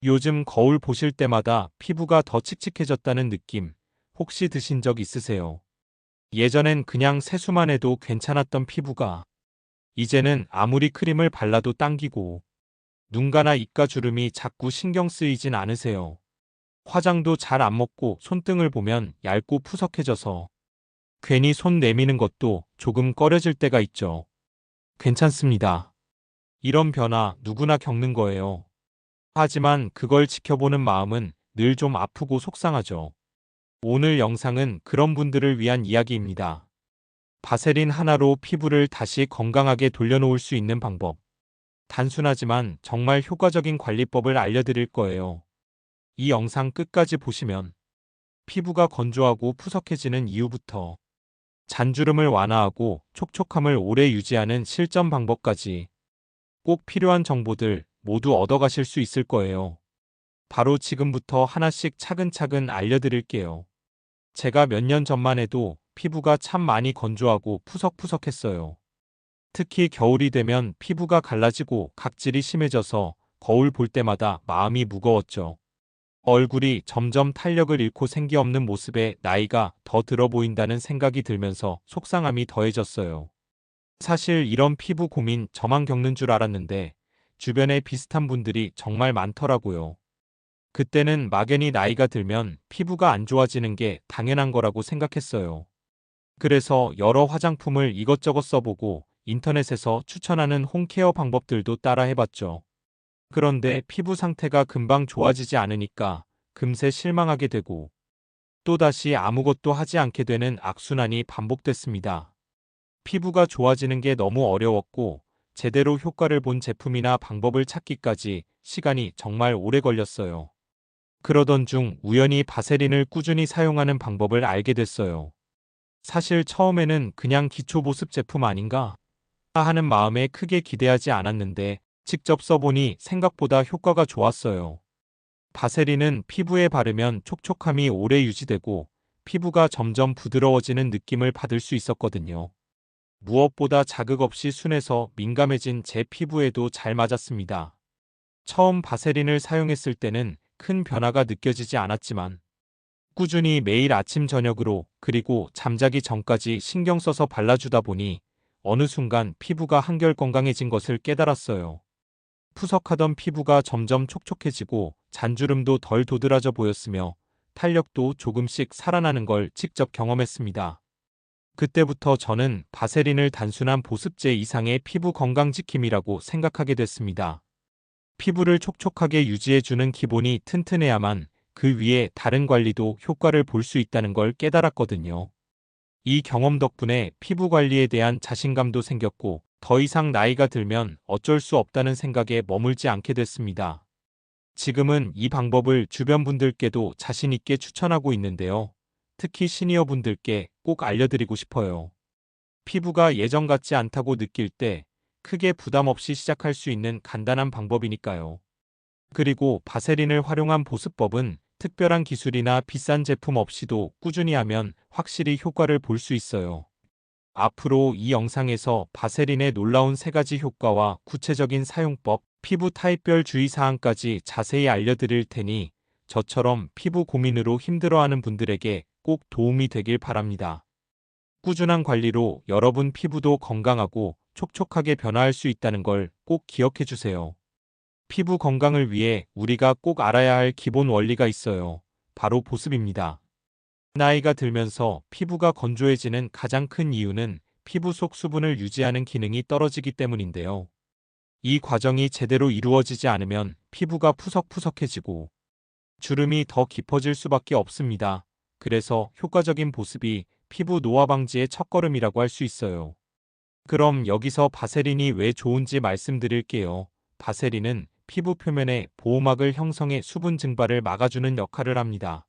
요즘 거울 보실 때마다 피부가 더 칙칙해졌다는 느낌 혹시 드신 적 있으세요? 예전엔 그냥 세수만 해도 괜찮았던 피부가 이제는 아무리 크림을 발라도 당기고 눈가나 입가 주름이 자꾸 신경 쓰이진 않으세요? 화장도 잘 안 먹고 손등을 보면 얇고 푸석해져서 괜히 손 내미는 것도 조금 꺼려질 때가 있죠. 괜찮습니다. 이런 변화 누구나 겪는 거예요. 하지만 그걸 지켜보는 마음은 늘 좀 아프고 속상하죠. 오늘 영상은 그런 분들을 위한 이야기입니다. 바세린 하나로 피부를 다시 건강하게 돌려놓을 수 있는 방법. 단순하지만 정말 효과적인 관리법을 알려드릴 거예요. 이 영상 끝까지 보시면 피부가 건조하고 푸석해지는 이유부터 잔주름을 완화하고 촉촉함을 오래 유지하는 실전 방법까지 꼭 필요한 정보들 모두 얻어가실 수 있을 거예요. 바로 지금부터 하나씩 차근차근 알려드릴게요. 제가 몇 년 전만 해도 피부가 참 많이 건조하고 푸석푸석했어요. 특히 겨울이 되면 피부가 갈라지고 각질이 심해져서 거울 볼 때마다 마음이 무거웠죠. 얼굴이 점점 탄력을 잃고 생기 없는 모습에 나이가 더 들어 보인다는 생각이 들면서 속상함이 더해졌어요. 사실 이런 피부 고민 저만 겪는 줄 알았는데 주변에 비슷한 분들이 정말 많더라고요. 그때는 막연히 나이가 들면 피부가 안 좋아지는 게 당연한 거라고 생각했어요. 그래서 여러 화장품을 이것저것 써보고 인터넷에서 추천하는 홈케어 방법들도 따라 해봤죠. 그런데 피부 상태가 금방 좋아지지 않으니까 금세 실망하게 되고 또다시 아무것도 하지 않게 되는 악순환이 반복됐습니다. 피부가 좋아지는 게 너무 어려웠고 제대로 효과를 본 제품이나 방법을 찾기까지 시간이 정말 오래 걸렸어요. 그러던 중 우연히 바세린을 꾸준히 사용하는 방법을 알게 됐어요. 사실 처음에는 그냥 기초 보습 제품 아닌가 하는 마음에 크게 기대하지 않았는데 직접 써보니 생각보다 효과가 좋았어요. 바세린은 피부에 바르면 촉촉함이 오래 유지되고 피부가 점점 부드러워지는 느낌을 받을 수 있었거든요. 무엇보다 자극 없이 순해서 민감해진 제 피부에도 잘 맞았습니다. 처음 바세린을 사용했을 때는 큰 변화가 느껴지지 않았지만 꾸준히 매일 아침 저녁으로 그리고 잠자기 전까지 신경 써서 발라주다 보니 어느 순간 피부가 한결 건강해진 것을 깨달았어요. 푸석하던 피부가 점점 촉촉해지고 잔주름도 덜 도드라져 보였으며 탄력도 조금씩 살아나는 걸 직접 경험했습니다. 그때부터 저는 바세린을 단순한 보습제 이상의 피부 건강지킴이라고 생각하게 됐습니다. 피부를 촉촉하게 유지해주는 기본이 튼튼해야만 그 위에 다른 관리도 효과를 볼 수 있다는 걸 깨달았거든요. 이 경험 덕분에 피부 관리에 대한 자신감도 생겼고 더 이상 나이가 들면 어쩔 수 없다는 생각에 머물지 않게 됐습니다. 지금은 이 방법을 주변 분들께도 자신 있게 추천하고 있는데요. 특히 시니어 분들께 꼭 알려드리고 싶어요. 피부가 예전 같지 않다고 느낄 때 크게 부담 없이 시작할 수 있는 간단한 방법이니까요. 그리고 바세린을 활용한 보습법은 특별한 기술이나 비싼 제품 없이도 꾸준히 하면 확실히 효과를 볼 수 있어요. 앞으로 이 영상에서 바세린의 놀라운 3가지 효과와 구체적인 사용법, 피부 타입별 주의사항까지 자세히 알려드릴 테니 저처럼 피부 고민으로 힘들어하는 분들에게 꼭 도움이 되길 바랍니다. 꾸준한 관리로 여러분 피부도 건강하고 촉촉하게 변화할 수 있다는 걸 꼭 기억해 주세요. 피부 건강을 위해 우리가 꼭 알아야 할 기본 원리가 있어요. 바로 보습입니다. 나이가 들면서 피부가 건조해지는 가장 큰 이유는 피부 속 수분을 유지하는 기능이 떨어지기 때문인데요. 이 과정이 제대로 이루어지지 않으면 피부가 푸석푸석해지고 주름이 더 깊어질 수밖에 없습니다. 그래서 효과적인 보습이 피부 노화 방지의 첫걸음이라고 할 수 있어요. 그럼 여기서 바세린이 왜 좋은지 말씀드릴게요. 바세린은 피부 표면에 보호막을 형성해 수분 증발을 막아주는 역할을 합니다.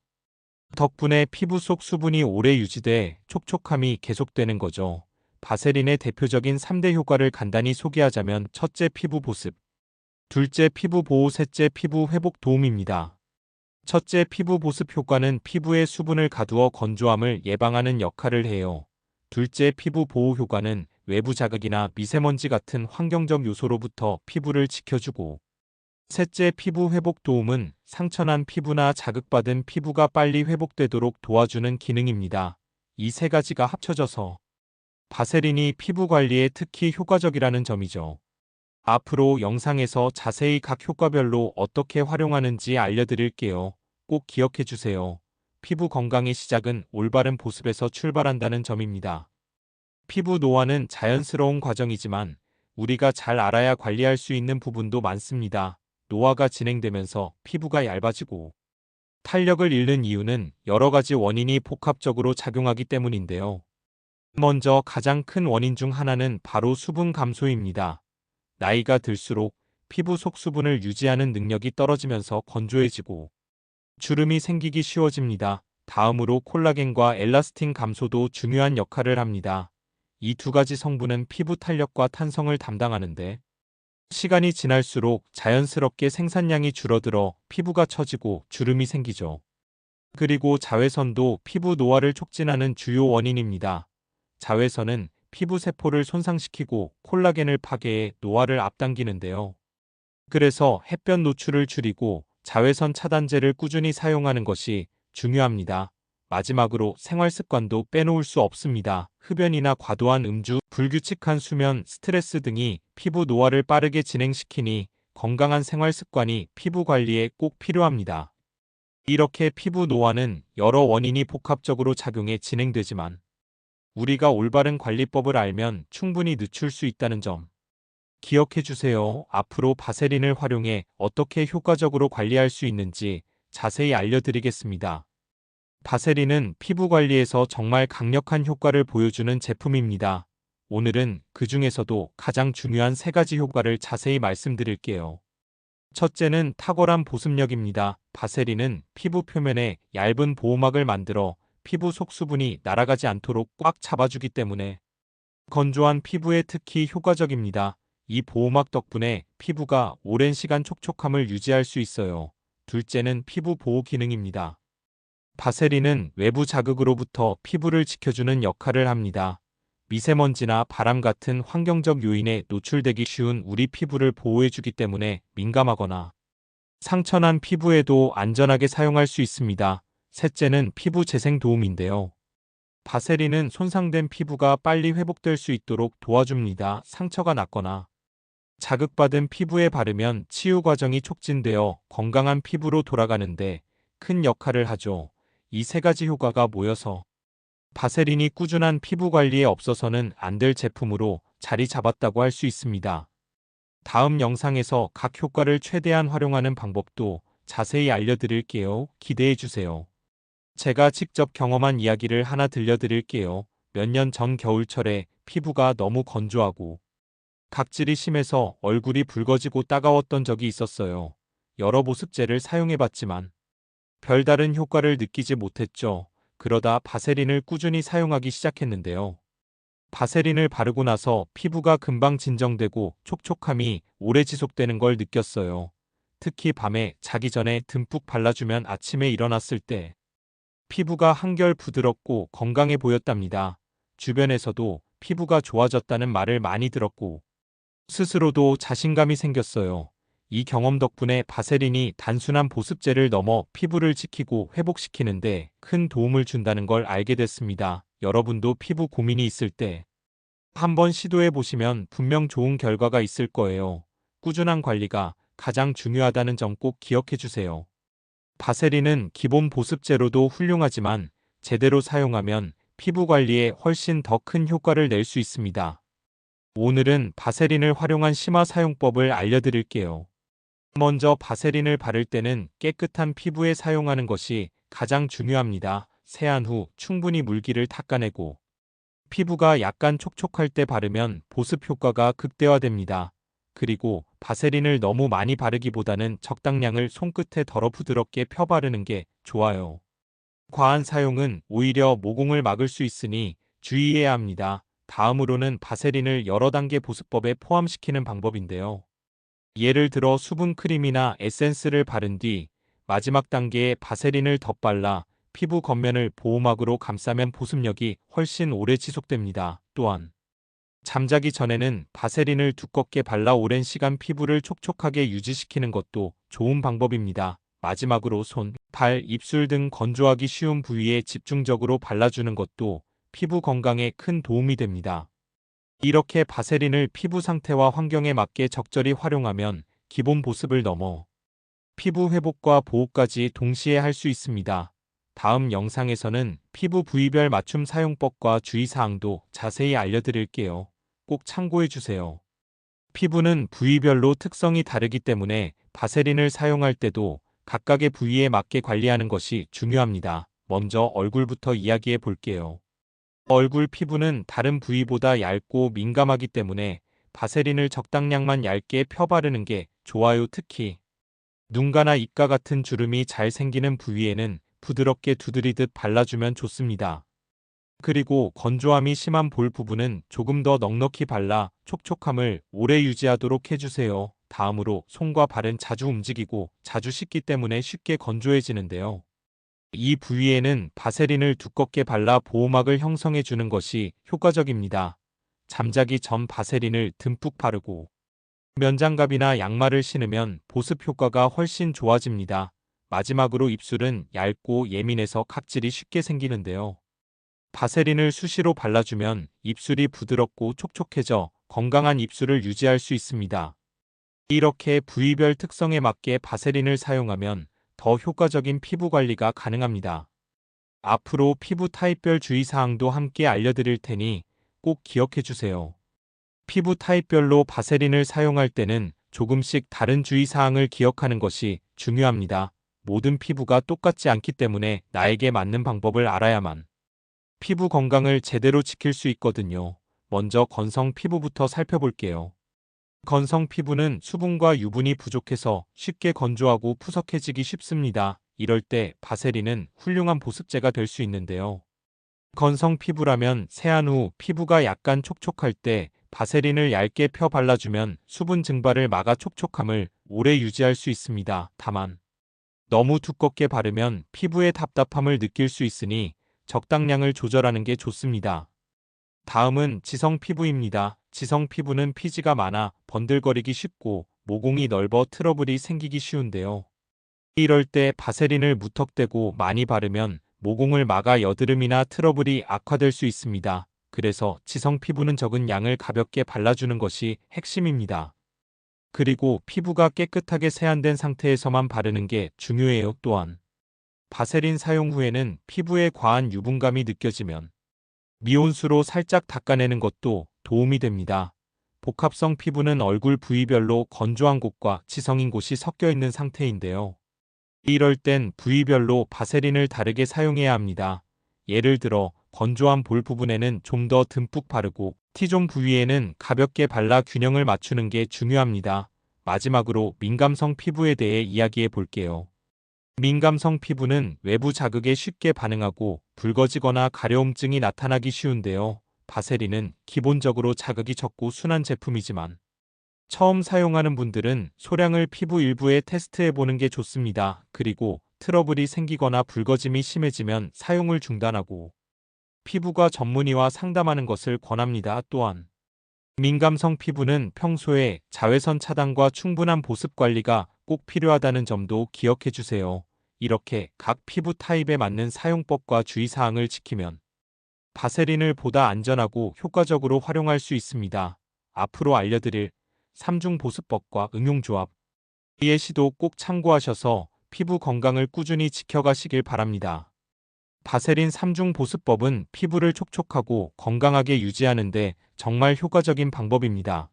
덕분에 피부 속 수분이 오래 유지돼 촉촉함이 계속되는 거죠. 바세린의 대표적인 3대 효과를 간단히 소개하자면 첫째 피부 보습, 둘째 피부 보호, 셋째 피부 회복 도움입니다. 첫째 피부 보습 효과는 피부의 수분을 가두어 건조함을 예방하는 역할을 해요. 둘째 피부 보호 효과는 외부 자극이나 미세먼지 같은 환경적 요소로부터 피부를 지켜주고 셋째, 피부 회복 도움은 상처난 피부나 자극받은 피부가 빨리 회복되도록 도와주는 기능입니다. 이 세 가지가 합쳐져서 바세린이 피부 관리에 특히 효과적이라는 점이죠. 앞으로 영상에서 자세히 각 효과별로 어떻게 활용하는지 알려드릴게요. 꼭 기억해 주세요. 피부 건강의 시작은 올바른 보습에서 출발한다는 점입니다. 피부 노화는 자연스러운 과정이지만 우리가 잘 알아야 관리할 수 있는 부분도 많습니다. 노화가 진행되면서 피부가 얇아지고 탄력을 잃는 이유는 여러 가지 원인이 복합적으로 작용하기 때문인데요. 먼저 가장 큰 원인 중 하나는 바로 수분 감소입니다. 나이가 들수록 피부 속 수분을 유지하는 능력이 떨어지면서 건조해지고 주름이 생기기 쉬워집니다. 다음으로 콜라겐과 엘라스틴 감소도 중요한 역할을 합니다. 이 두 가지 성분은 피부 탄력과 탄성을 담당하는데 시간이 지날수록 자연스럽게 생산량이 줄어들어 피부가 처지고 주름이 생기죠. 그리고 자외선도 피부 노화를 촉진하는 주요 원인입니다. 자외선은 피부 세포를 손상시키고 콜라겐을 파괴해 노화를 앞당기는데요. 그래서 햇볕 노출을 줄이고 자외선 차단제를 꾸준히 사용하는 것이 중요합니다. 마지막으로 생활 습관도 빼놓을 수 없습니다. 흡연이나 과도한 음주, 불규칙한 수면, 스트레스 등이 피부 노화를 빠르게 진행시키니 건강한 생활 습관이 피부 관리에 꼭 필요합니다. 이렇게 피부 노화는 여러 원인이 복합적으로 작용해 진행되지만 우리가 올바른 관리법을 알면 충분히 늦출 수 있다는 점 기억해 주세요. 앞으로 바세린을 활용해 어떻게 효과적으로 관리할 수 있는지 자세히 알려드리겠습니다. 바세린은 피부 관리에서 정말 강력한 효과를 보여주는 제품입니다. 오늘은 그 중에서도 가장 중요한 세 가지 효과를 자세히 말씀드릴게요. 첫째는 탁월한 보습력입니다. 바세린은 피부 표면에 얇은 보호막을 만들어 피부 속 수분이 날아가지 않도록 꽉 잡아주기 때문에 건조한 피부에 특히 효과적입니다. 이 보호막 덕분에 피부가 오랜 시간 촉촉함을 유지할 수 있어요. 둘째는 피부 보호 기능입니다. 바세린은 외부 자극으로부터 피부를 지켜주는 역할을 합니다. 미세먼지나 바람 같은 환경적 요인에 노출되기 쉬운 우리 피부를 보호해주기 때문에 민감하거나 상처난 피부에도 안전하게 사용할 수 있습니다. 셋째는 피부 재생 도움인데요. 바세린은 손상된 피부가 빨리 회복될 수 있도록 도와줍니다. 상처가 났거나 자극받은 피부에 바르면 치유 과정이 촉진되어 건강한 피부로 돌아가는데 큰 역할을 하죠. 이 세 가지 효과가 모여서 바세린이 꾸준한 피부 관리에 없어서는 안 될 제품으로 자리 잡았다고 할 수 있습니다. 다음 영상에서 각 효과를 최대한 활용하는 방법도 자세히 알려드릴게요. 기대해 주세요. 제가 직접 경험한 이야기를 하나 들려드릴게요. 몇 년 전 겨울철에 피부가 너무 건조하고 각질이 심해서 얼굴이 붉어지고 따가웠던 적이 있었어요. 여러 보습제를 사용해봤지만 별다른 효과를 느끼지 못했죠. 그러다 바세린을 꾸준히 사용하기 시작했는데요. 바세린을 바르고 나서 피부가 금방 진정되고 촉촉함이 오래 지속되는 걸 느꼈어요. 특히 밤에 자기 전에 듬뿍 발라주면 아침에 일어났을 때 피부가 한결 부드럽고 건강해 보였답니다. 주변에서도 피부가 좋아졌다는 말을 많이 들었고 스스로도 자신감이 생겼어요. 이 경험 덕분에 바세린이 단순한 보습제를 넘어 피부를 지키고 회복시키는데 큰 도움을 준다는 걸 알게 됐습니다. 여러분도 피부 고민이 있을 때 한번 시도해 보시면 분명 좋은 결과가 있을 거예요. 꾸준한 관리가 가장 중요하다는 점 꼭 기억해 주세요. 바세린은 기본 보습제로도 훌륭하지만 제대로 사용하면 피부 관리에 훨씬 더 큰 효과를 낼 수 있습니다. 오늘은 바세린을 활용한 심화 사용법을 알려드릴게요. 먼저 바세린을 바를 때는 깨끗한 피부에 사용하는 것이 가장 중요합니다. 세안 후 충분히 물기를 닦아내고 피부가 약간 촉촉할 때 바르면 보습 효과가 극대화됩니다. 그리고 바세린을 너무 많이 바르기보다는 적당량을 손끝에 덜어 부드럽게 펴 바르는 게 좋아요. 과한 사용은 오히려 모공을 막을 수 있으니 주의해야 합니다. 다음으로는 바세린을 여러 단계 보습법에 포함시키는 방법인데요. 예를 들어 수분 크림이나 에센스를 바른 뒤 마지막 단계에 바세린을 덧발라 피부 겉면을 보호막으로 감싸면 보습력이 훨씬 오래 지속됩니다. 또한 잠자기 전에는 바세린을 두껍게 발라 오랜 시간 피부를 촉촉하게 유지시키는 것도 좋은 방법입니다. 마지막으로 손, 발, 입술 등 건조하기 쉬운 부위에 집중적으로 발라주는 것도 피부 건강에 큰 도움이 됩니다. 이렇게 바세린을 피부 상태와 환경에 맞게 적절히 활용하면 기본 보습을 넘어 피부 회복과 보호까지 동시에 할 수 있습니다. 다음 영상에서는 피부 부위별 맞춤 사용법과 주의사항도 자세히 알려드릴게요. 꼭 참고해주세요. 피부는 부위별로 특성이 다르기 때문에 바세린을 사용할 때도 각각의 부위에 맞게 관리하는 것이 중요합니다. 먼저 얼굴부터 이야기해 볼게요. 얼굴 피부는 다른 부위보다 얇고 민감하기 때문에 바세린을 적당량만 얇게 펴 바르는 게 좋아요. 특히 눈가나 입가 같은 주름이 잘 생기는 부위에는 부드럽게 두드리듯 발라주면 좋습니다. 그리고 건조함이 심한 볼 부분은 조금 더 넉넉히 발라 촉촉함을 오래 유지하도록 해주세요. 다음으로 손과 발은 자주 움직이고 자주 씻기 때문에 쉽게 건조해지는데요. 이 부위에는 바세린을 두껍게 발라 보호막을 형성해 주는 것이 효과적입니다. 잠자기 전 바세린을 듬뿍 바르고 면장갑이나 양말을 신으면 보습 효과가 훨씬 좋아집니다. 마지막으로 입술은 얇고 예민해서 각질이 쉽게 생기는데요. 바세린을 수시로 발라주면 입술이 부드럽고 촉촉해져 건강한 입술을 유지할 수 있습니다. 이렇게 부위별 특성에 맞게 바세린을 사용하면 더 효과적인 피부 관리가 가능합니다. 앞으로 피부 타입별 주의사항도 함께 알려드릴 테니 꼭 기억해 주세요. 피부 타입별로 바세린을 사용할 때는 조금씩 다른 주의사항을 기억하는 것이 중요합니다. 모든 피부가 똑같지 않기 때문에 나에게 맞는 방법을 알아야만 피부 건강을 제대로 지킬 수 있거든요. 먼저 건성 피부부터 살펴볼게요. 건성 피부는 수분과 유분이 부족해서 쉽게 건조하고 푸석해지기 쉽습니다. 이럴 때 바세린은 훌륭한 보습제가 될 수 있는데요. 건성 피부라면 세안 후 피부가 약간 촉촉할 때 바세린을 얇게 펴 발라주면 수분 증발을 막아 촉촉함을 오래 유지할 수 있습니다. 다만 너무 두껍게 바르면 피부에 답답함을 느낄 수 있으니 적당량을 조절하는 게 좋습니다. 다음은 지성 피부입니다. 지성 피부는 피지가 많아 번들거리기 쉽고 모공이 넓어 트러블이 생기기 쉬운데요. 이럴 때 바세린을 무턱대고 많이 바르면 모공을 막아 여드름이나 트러블이 악화될 수 있습니다. 그래서 지성 피부는 적은 양을 가볍게 발라주는 것이 핵심입니다. 그리고 피부가 깨끗하게 세안된 상태에서만 바르는 게 중요해요. 또한 바세린 사용 후에는 피부에 과한 유분감이 느껴지면 미온수로 살짝 닦아내는 것도 도움이 됩니다. 복합성 피부는 얼굴 부위별로 건조한 곳과 지성인 곳이 섞여 있는 상태인데요. 이럴 땐 부위별로 바세린을 다르게 사용해야 합니다. 예를 들어 건조한 볼 부분에는 좀 더 듬뿍 바르고 T존 부위에는 가볍게 발라 균형을 맞추는 게 중요합니다. 마지막으로 민감성 피부에 대해 이야기해 볼게요. 민감성 피부는 외부 자극에 쉽게 반응하고 붉어지거나 가려움증이 나타나기 쉬운데요. 바세린은 기본적으로 자극이 적고 순한 제품이지만 처음 사용하는 분들은 소량을 피부 일부에 테스트해 보는 게 좋습니다. 그리고 트러블이 생기거나 붉어짐이 심해지면 사용을 중단하고 피부과 전문의와 상담하는 것을 권합니다. 또한 민감성 피부는 평소에 자외선 차단과 충분한 보습 관리가 꼭 필요하다는 점도 기억해 주세요. 이렇게 각 피부 타입에 맞는 사용법과 주의사항을 지키면 바세린을 보다 안전하고 효과적으로 활용할 수 있습니다. 앞으로 알려드릴 3중 보습법과 응용조합 이의 시도 꼭 참고하셔서 피부 건강을 꾸준히 지켜가시길 바랍니다. 바세린 3중 보습법은 피부를 촉촉하고 건강하게 유지하는데 정말 효과적인 방법입니다.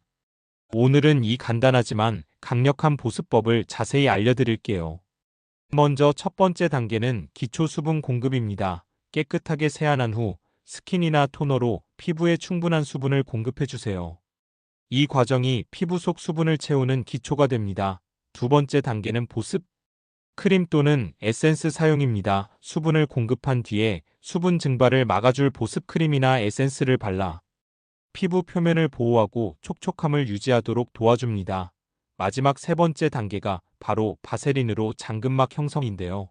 오늘은 이 간단하지만 강력한 보습법을 자세히 알려드릴게요. 먼저 첫 번째 단계는 기초 수분 공급입니다. 깨끗하게 세안한 후 스킨이나 토너로 피부에 충분한 수분을 공급해주세요. 이 과정이 피부 속 수분을 채우는 기초가 됩니다. 두 번째 단계는 보습. 크림 또는 에센스 사용입니다. 수분을 공급한 뒤에 수분 증발을 막아줄 보습 크림이나 에센스를 발라 피부 표면을 보호하고 촉촉함을 유지하도록 도와줍니다. 마지막 세 번째 단계가 바로 바세린으로 잠금막 형성인데요.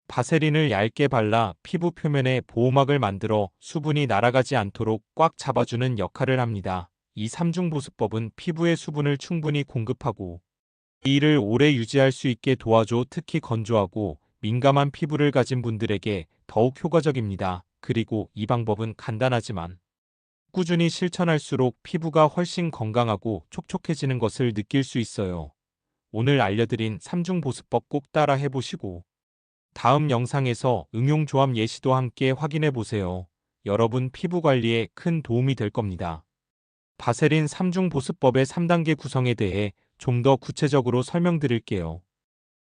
바세린을 얇게 발라 피부 표면에 보호막을 만들어 수분이 날아가지 않도록 꽉 잡아주는 역할을 합니다. 이 3중 보습법은 피부에 수분을 충분히 공급하고 이를 오래 유지할 수 있게 도와줘. 특히 건조하고 민감한 피부를 가진 분들에게 더욱 효과적입니다. 그리고 이 방법은 간단하지만 꾸준히 실천할수록 피부가 훨씬 건강하고 촉촉해지는 것을 느낄 수 있어요. 오늘 알려드린 3중 보습법 꼭 따라 해보시고 다음 영상에서 응용 조합 예시도 함께 확인해 보세요. 여러분 피부 관리에 큰 도움이 될 겁니다. 바세린 3중 보습법의 3단계 구성에 대해 좀 더 구체적으로 설명드릴게요.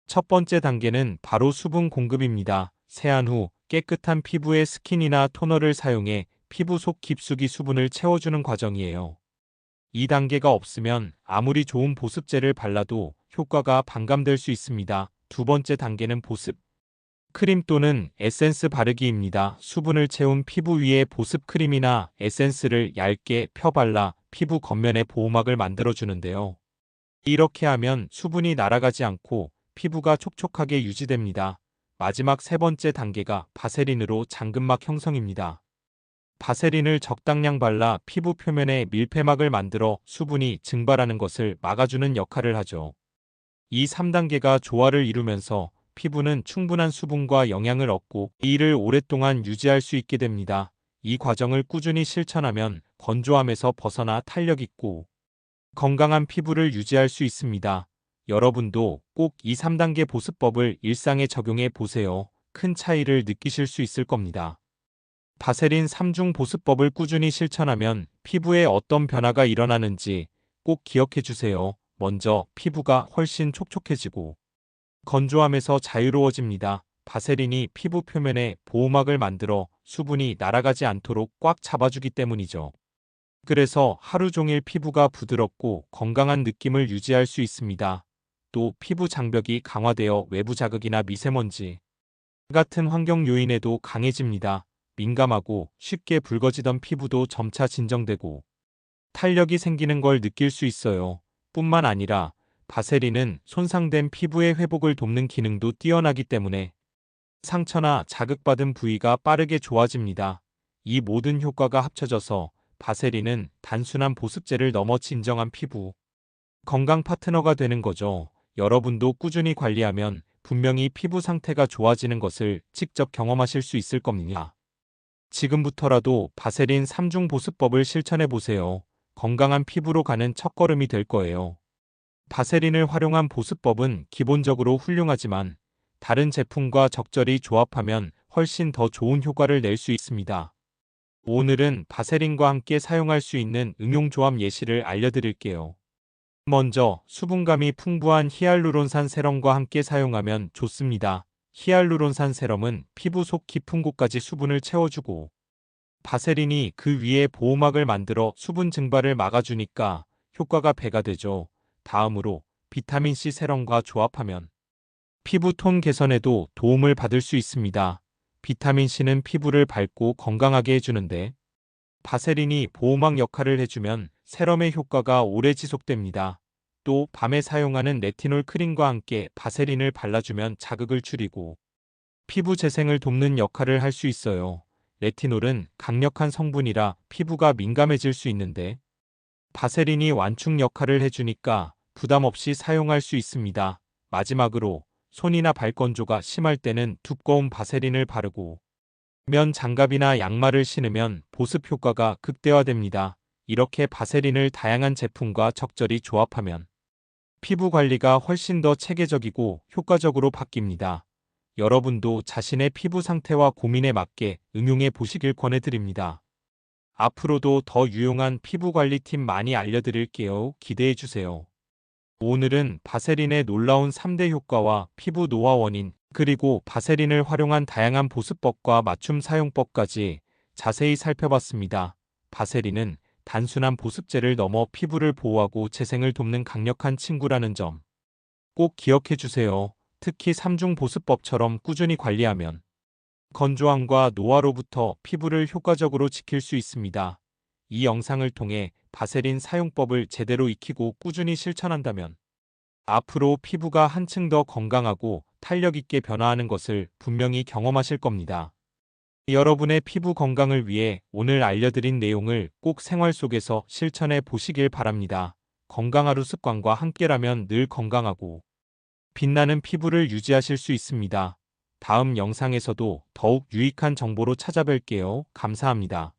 첫 번째 단계는 바로 수분 공급입니다. 세안 후 깨끗한 피부에 스킨이나 토너를 사용해 피부 속 깊숙이 수분을 채워주는 과정이에요. 이 단계가 없으면 아무리 좋은 보습제를 발라도 효과가 반감될 수 있습니다. 두 번째 단계는 보습 크림 또는 에센스 바르기입니다. 수분을 채운 피부 위에 보습 크림이나 에센스를 얇게 펴 발라 피부 겉면에 보호막을 만들어주는데요. 이렇게 하면 수분이 날아가지 않고 피부가 촉촉하게 유지됩니다. 마지막 세 번째 단계가 바세린으로 잠금막 형성입니다. 바세린을 적당량 발라 피부 표면에 밀폐막을 만들어 수분이 증발하는 것을 막아주는 역할을 하죠. 이 3단계가 조화를 이루면서 피부는 충분한 수분과 영양을 얻고 이를 오랫동안 유지할 수 있게 됩니다. 이 과정을 꾸준히 실천하면 건조함에서 벗어나 탄력 있고 건강한 피부를 유지할 수 있습니다. 여러분도 꼭 이 3단계 보습법을 일상에 적용해 보세요. 큰 차이를 느끼실 수 있을 겁니다. 바세린 3중 보습법을 꾸준히 실천하면 피부에 어떤 변화가 일어나는지 꼭 기억해 주세요. 먼저 피부가 훨씬 촉촉해지고 건조함에서 자유로워집니다. 바세린이 피부 표면에 보호막을 만들어 수분이 날아가지 않도록 꽉 잡아주기 때문이죠. 그래서 하루 종일 피부가 부드럽고 건강한 느낌을 유지할 수 있습니다. 또 피부 장벽이 강화되어 외부 자극이나 미세먼지 같은 환경 요인에도 강해집니다. 민감하고 쉽게 붉어지던 피부도 점차 진정되고 탄력이 생기는 걸 느낄 수 있어요. 뿐만 아니라 바세린은 손상된 피부의 회복을 돕는 기능도 뛰어나기 때문에 상처나 자극받은 부위가 빠르게 좋아집니다. 이 모든 효과가 합쳐져서 바세린은 단순한 보습제를 넘어 진정한 피부 건강 파트너가 되는 거죠. 여러분도 꾸준히 관리하면 분명히 피부 상태가 좋아지는 것을 직접 경험하실 수 있을 겁니다. 지금부터라도 바세린 3중 보습법을 실천해 보세요. 건강한 피부로 가는 첫걸음이 될 거예요. 바세린을 활용한 보습법은 기본적으로 훌륭하지만 다른 제품과 적절히 조합하면 훨씬 더 좋은 효과를 낼 수 있습니다. 오늘은 바세린과 함께 사용할 수 있는 응용 조합 예시를 알려드릴게요. 먼저 수분감이 풍부한 히알루론산 세럼과 함께 사용하면 좋습니다. 히알루론산 세럼은 피부 속 깊은 곳까지 수분을 채워주고 바세린이 그 위에 보호막을 만들어 수분 증발을 막아주니까 효과가 배가 되죠. 다음으로 비타민C 세럼과 조합하면 피부 톤 개선에도 도움을 받을 수 있습니다. 비타민C는 피부를 밝고 건강하게 해주는데 바세린이 보호막 역할을 해주면 세럼의 효과가 오래 지속됩니다. 또 밤에 사용하는 레티놀 크림과 함께 바세린을 발라주면 자극을 줄이고 피부 재생을 돕는 역할을 할 수 있어요. 레티놀은 강력한 성분이라 피부가 민감해질 수 있는데 바세린이 완충 역할을 해주니까 부담 없이 사용할 수 있습니다. 마지막으로 손이나 발 건조가 심할 때는 두꺼운 바세린을 바르고 면 장갑이나 양말을 신으면 보습 효과가 극대화됩니다. 이렇게 바세린을 다양한 제품과 적절히 조합하면 피부 관리가 훨씬 더 체계적이고 효과적으로 바뀝니다. 여러분도 자신의 피부 상태와 고민에 맞게 응용해 보시길 권해드립니다. 앞으로도 더 유용한 피부 관리 팁 많이 알려드릴게요. 기대해 주세요. 오늘은 바세린의 놀라운 3대 효과와 피부 노화 원인, 그리고 바세린을 활용한 다양한 보습법과 맞춤 사용법까지 자세히 살펴봤습니다. 바세린은 단순한 보습제를 넘어 피부를 보호하고 재생을 돕는 강력한 친구라는 점 꼭 기억해 주세요. 특히 3중 보습법처럼 꾸준히 관리하면 건조함과 노화로부터 피부를 효과적으로 지킬 수 있습니다. 이 영상을 통해 바세린 사용법을 제대로 익히고 꾸준히 실천한다면 앞으로 피부가 한층 더 건강하고 탄력 있게 변화하는 것을 분명히 경험하실 겁니다. 여러분의 피부 건강을 위해 오늘 알려드린 내용을 꼭 생활 속에서 실천해 보시길 바랍니다. 건강 하루 습관과 함께라면 늘 건강하고 빛나는 피부를 유지하실 수 있습니다. 다음 영상에서도 더욱 유익한 정보로 찾아뵐게요. 감사합니다.